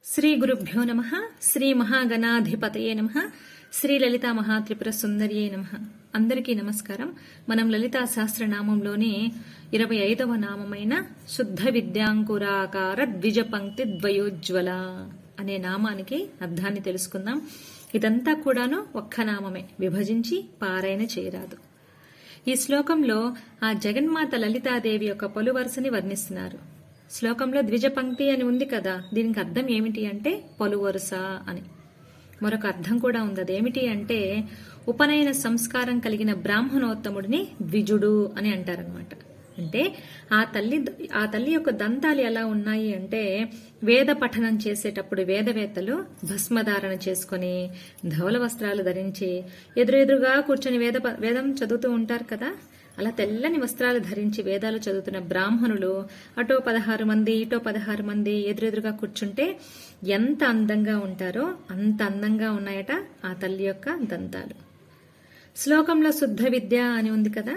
శ్రీ గురుభ్యో నమః. శ్రీ మహాగణాధిపతయే నమః. శ్రీ లలితా మహాత్రిపుర సుందరియే నమః. అందరికీ నమస్కారం. మనం లలితా సహస్రనామంలోని 25వ నామమైన శుద్ధ విద్యాంకురాకార ద్విజ పంక్తి ద్వయోజ్వల అనే నామానికి అర్థాన్ని తెలుసుకుందాం. ఇదంతా కూడాను ఒక్క నామమే, విభజించి పారాయణ చేయరాదు. ఈ శ్లోకంలో ఆ జగన్మాత లలితాదేవి యొక్క పలువరుసని వర్ణిస్తున్నారు. శ్లోకంలో ద్విజ పంక్తి అని ఉంది కదా, దీనికి అర్థం ఏమిటి అంటే పలువరుస అని. మరొక అర్థం కూడా ఉంది. అదేమిటి అంటే ఉపనయన సంస్కారం కలిగిన బ్రాహ్మణోత్తముడిని ద్విజుడు అని అంటారనమాట. అంటే ఆ తల్లి యొక్క దంతాలు ఎలా ఉన్నాయి అంటే, వేద పఠనం చేసేటప్పుడు వేదవేత్తలు భస్మధారణ చేసుకుని ధవల వస్త్రాలు ధరించి ఎదురుగా కూర్చొని వేదం చదువుతూ ఉంటారు కదా, అలా తెల్లని వస్త్రాలు ధరించి వేదాలు చదువుతున్న బ్రాహ్మణులు అటో 16 మంది ఇటో 16 మంది ఎదురుగా కూర్చుంటే ఎంత అందంగా ఉంటారో అంత అందంగా ఉన్నాయట ఆ తల్లి యొక్క దంతాలు. శ్లోకంలో శుద్ధ విద్య అని ఉంది కదా,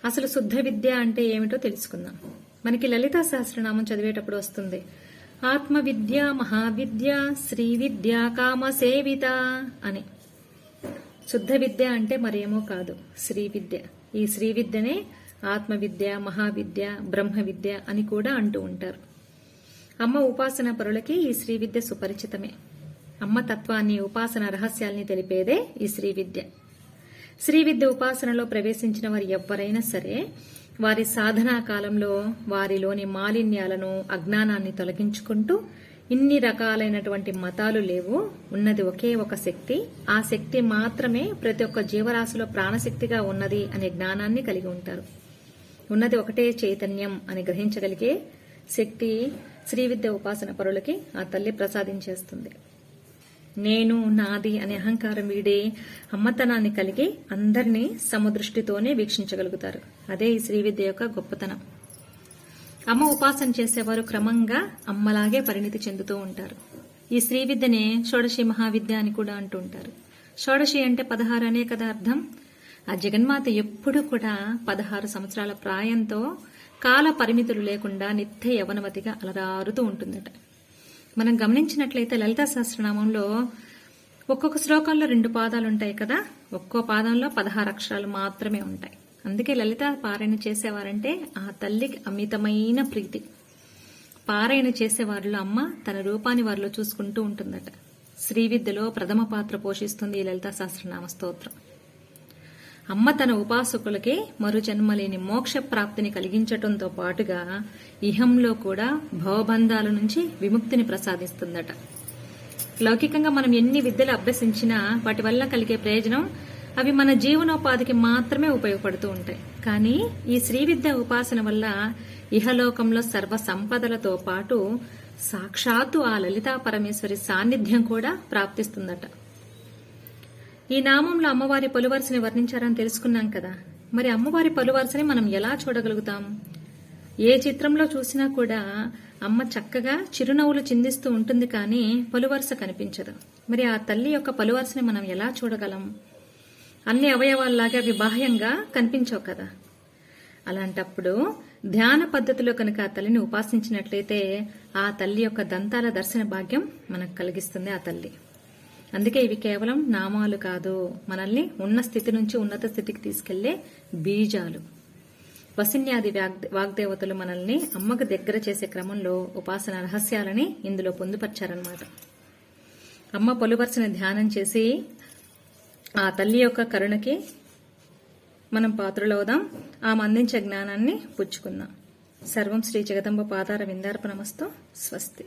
అసలు శుద్ధ విద్య అంటే ఏమిటో తెలుసుకుందాం. మనకి లలితా సహస్రనామం చదివేటప్పుడు వస్తుంది ఆత్మ విద్య, మహావిద్య, శ్రీ విద్య, కామ సేవిత అని. శుద్ధ విద్య అంటే మరేమో కాదు, శ్రీ విద్య. ఈ శ్రీ విద్యనే ఆత్మ విద్య, మహావిద్య, బ్రహ్మ విద్య అని కూడా అంటూ ఉంటారు. అమ్మ ఉపాసన పరులకి ఈ శ్రీ విద్య సుపరిచితమే. అమ్మ తత్వాన్ని, ఉపాసన రహస్యాల్ని తెలిపేదే ఈ శ్రీ విద్య. శ్రీ విద్య ఉపాసనలో ప్రవేశించిన వారు ఎవ్వరైనా సరే వారి సాధనా కాలంలో వారిలోని మాలిన్యాలను, అజ్ఞానాన్ని తొలగించుకుంటూ, ఇన్ని రకాలైనటువంటి మతాలు లేవు, ఉన్నది ఒకే ఒక శక్తి, ఆ శక్తి మాత్రమే ప్రతి ఒక్క జీవరాశిలో ప్రాణశక్తిగా ఉన్నది అనే జ్ఞానాన్ని కలిగి ఉంటారు. ఉన్నది ఒకటే చైతన్యం అని గ్రహించగలిగే శక్తి శ్రీ విద్య ఉపాసన పరులకి ఆ తల్లి ప్రసాదించేస్తుంది. నేను, నాది అనే అహంకారం వీడి అమ్మతనాన్ని కలిగి అందరినీ సమదృష్టితోనే వీక్షించగలుగుతారు. అదే ఈ శ్రీ విద్య యొక్క గొప్పతనం. అమ్మ ఉపాసన చేసేవారు క్రమంగా అమ్మలాగే పరిణితి చెందుతూ ఉంటారు. ఈ శ్రీ విద్యనే షోడశి మహావిద్య అని కూడా అంటూ ఉంటారు. షోడశి అంటే 16 అనే కదా అర్థం. ఆ జగన్మాత ఎప్పుడు కూడా 16 సంవత్సరాల ప్రాయంతో కాల పరిమితులు లేకుండా నిత్య యవనవతిగా అలరారుతూ ఉంటుందట. మనం గమనించినట్లయితే లలితా సహస్రనామంలో ఒక్కొక్క శ్లోకంలో 2 పాదాలు ఉంటాయి కదా, ఒక్కో పాదంలో 16 అక్షరాలు మాత్రమే ఉంటాయి. అందుకే లలిత పారాయణ చేసేవారంటే ఆ తల్లికి అమితమైన ప్రీతి. పారాయణ చేసేవారిలో అమ్మ తన రూపాన్ని వారిలో చూసుకుంటూ ఉంటుందట. శ్రీ విద్యలో ప్రథమ పాత్ర పోషిస్తుంది ఈ లలితా సహస్రనామ స్తోత్రం. అమ్మ తన ఉపాసకులకి మరు జన్మలేని మోక్ష ప్రాప్తిని కలిగించటంతో పాటుగా ఇహంలో కూడా భవబంధాల నుంచి విముక్తిని ప్రసాదిస్తుందట. లౌకికంగా మనం ఎన్ని విద్యలు అభ్యసించినా వాటి వల్ల కలిగే ప్రయోజనం అవి మన జీవనోపాధికి మాత్రమే ఉపయోగపడుతూ ఉంటాయి. కానీ ఈ శ్రీ విద్య ఉపాసన వల్ల ఇహలోకంలో సర్వ సంపదలతో పాటు సాక్షాత్తు ఆ లలితా పరమేశ్వరి సాన్నిధ్యం కూడా ప్రాప్తిస్తుందట. ఈ నామంలో అమ్మవారి పలువరుసని వర్ణించారని తెలుసుకున్నాం కదా, మరి అమ్మవారి పలువరుసని మనం ఎలా చూడగలుగుతాం? ఏ చిత్రంలో చూసినా కూడా అమ్మ చక్కగా చిరునవ్వులు చిందిస్తూ ఉంటుంది, కానీ పలువరుస కనిపించదు. మరి ఆ తల్లి యొక్క పలువరుసని మనం ఎలా చూడగలం? అన్ని అవయవాల్లాగా అవి బాహ్యంగా కనిపించవు కదా. అలాంటప్పుడు ధ్యాన పద్ధతిలో కనుక ఆ తల్లిని ఉపాసించినట్లయితే ఆ తల్లి యొక్క దంతాల దర్శన భాగ్యం మనకు కలిగిస్తుంది ఆ తల్లి. అందుకే ఇవి కేవలం నామాలు కాదు, మనల్ని ఉన్న స్థితి నుంచి ఉన్నత స్థితికి తీసుకెళ్లే బీజాలు. వసిన్యాది వాగ్దేవతలు మనల్ని అమ్మకు దగ్గర చేసే క్రమంలో ఉపాసన రహస్యాలని ఇందులో పొందుపర్చారన్నమాట. అమ్మ పలువరుసని ధ్యానం చేసి ఆ తల్లి యొక్క కరుణకి మనం పాత్రలవుదాం, ఆమె అందించే జ్ఞానాన్ని పుచ్చుకుందాం. సర్వం శ్రీ జగదంబ పాదార విందార్పణమస్తు. స్వస్తి.